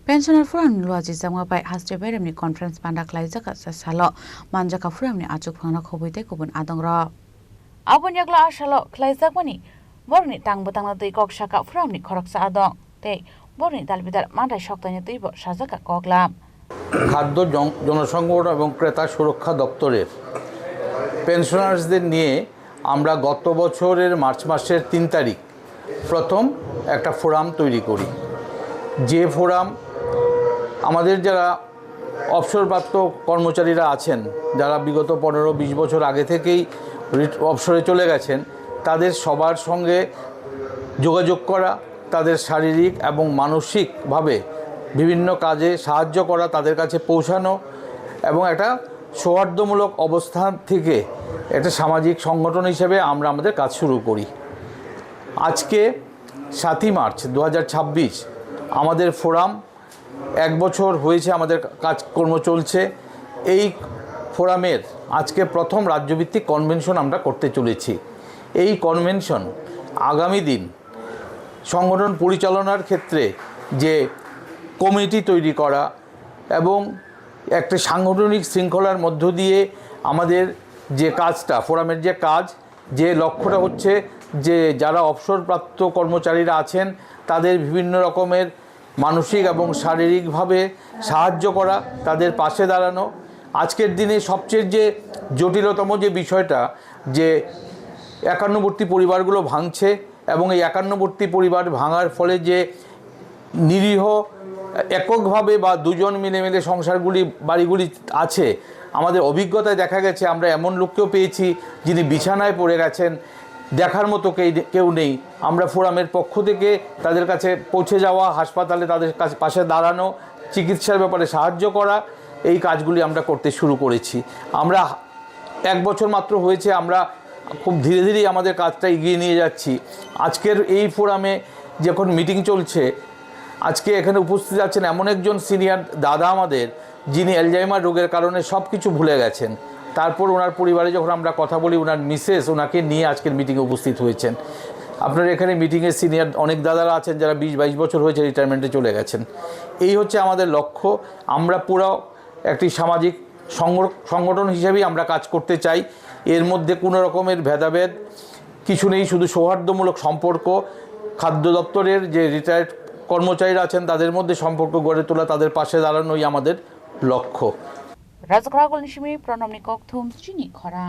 Pensioner Forum Luaji Zamgapai Haste Beremni Conference Pandak Laizaka Salo Manjaka Forum ni Achuk Phangna Khobuite Kubun Adongra Abun Yakla Ashalo Klaizakmani Borni Tang Butangna Tui Kok Shaka Forum ni Khoroksa Adong Te Borni Dalbidar Manda Shoktanya Tuibo Shazaka Koklam খাদ্য জনসংগঠন এবং ক্রেতা সুরক্ষা দপ্তরের পেনশনার্সদের নিয়ে আমরা গত বছরের March মাসের 3 তারিখ প্রথম একটা ফোরাম তৈরি করি। যে ফোরাম আমাদের যারা অবসরপ্রাপ্ত কর্মচারীরা আছেন, যারা বিগত 15-20 বছর আগে থেকেই অবসরে চলে গেছেন, তাদের সবার সঙ্গে যোগাযোগ করা, তাদের শারীরিক এবং মানসিকভাবে বিভিন্ন কাজে সাহায্য করা, তাদের কাছে পৌঁছানো এবং একটা সৌহার্দ্যমূলক অবস্থান থেকে একটা সামাজিক সংগঠন হিসেবে আমরা আমাদের কাজ শুরু করি। আজকে 7ই মার্চ 2026 আমাদের ফোরাম 1 বছর হয়েছে, আমাদের কাজকর্ম চলছে। এই ফোরামের আজকে প্রথম রাজ্যভিত্তিক কনভেনশন আমরা করতে চলেছি। এই কনভেনশন আগামী দিন সংগঠন পরিচালনার ক্ষেত্রে যে কমিটি তৈরি করা এবং একটা সাংগঠনিক শৃঙ্খলার মধ্য দিয়ে আমাদের যে কাজটা, ফোরামের যে কাজ, যে লক্ষ্যটা হচ্ছে যে যারা অবসরপ্রাপ্ত কর্মচারীরা আছেন তাদের বিভিন্ন রকমের মানসিক এবং শারীরিকভাবে সাহায্য করা, তাদের পাশে দাঁড়ানো। আজকের দিনে সবচেয়ে যে জটিলতম যে বিষয়টা, যে একান্নবর্তী পরিবারগুলো ভাঙছে এবং এই একান্নবর্তী পরিবার ভাঙার ফলে যে নিরীহ এককভাবে বা দুজন মিলে সংসারগুলি বাড়িগুলি আছে, আমাদের অভিজ্ঞতায় দেখা গেছে আমরা এমন লোককেও পেয়েছি যিনি বিছানায় পড়ে গেছেন, দেখার মতো কেউ নেই। আমরা ফোরামের পক্ষ থেকে তাদের কাছে পৌঁছে যাওয়া, হাসপাতালে তাদের কাছে পাশে দাঁড়ানো, চিকিৎসার ব্যাপারে সাহায্য করা, এই কাজগুলি আমরা করতে শুরু করেছি। আমরা 1 বছর মাত্র হয়েছে, আমরা খুব ধীরে ধীরেই আমাদের কাজটা এগিয়ে নিয়ে যাচ্ছি। আজকের এই ফোরামে যখন মিটিং চলছে, আজকে এখানে উপস্থিত আছেন এমন একজন সিনিয়র দাদা আমাদের, যিনি অ্যালজাইমার রোগের কারণে সব কিছু ভুলে গেছেন। তারপর ওনার পরিবারে যখন আমরা কথা বলি, ওনার মিসেস ওনাকে নিয়ে আজকের মিটিংয়ে উপস্থিত হয়েছেন। আপনার এখানে মিটিংয়ে সিনিয়র অনেক দাদারা আছেন যারা 20-22 বছর হয়েছে রিটায়ারমেন্টে চলে গেছেন। এই হচ্ছে আমাদের লক্ষ্য। আমরা পুরো একটি সামাজিক সংগঠন হিসেবেই আমরা কাজ করতে চাই। এর মধ্যে কোনো রকমের ভেদাভেদ কিছু নেই, শুধু সৌহার্দ্যমূলক সম্পর্ক। খাদ্য দপ্তরের যে রিটায়ার্ড কর্মচারীরা আছেন তাদের মধ্যে সম্পর্ক গড়ে তোলা, তাদের পাশে দাঁড়ানোই আমাদের লক্ষ্য। রাজগ্রাগল নিশিমি প্রণব নিকক থুম চিনি খরা।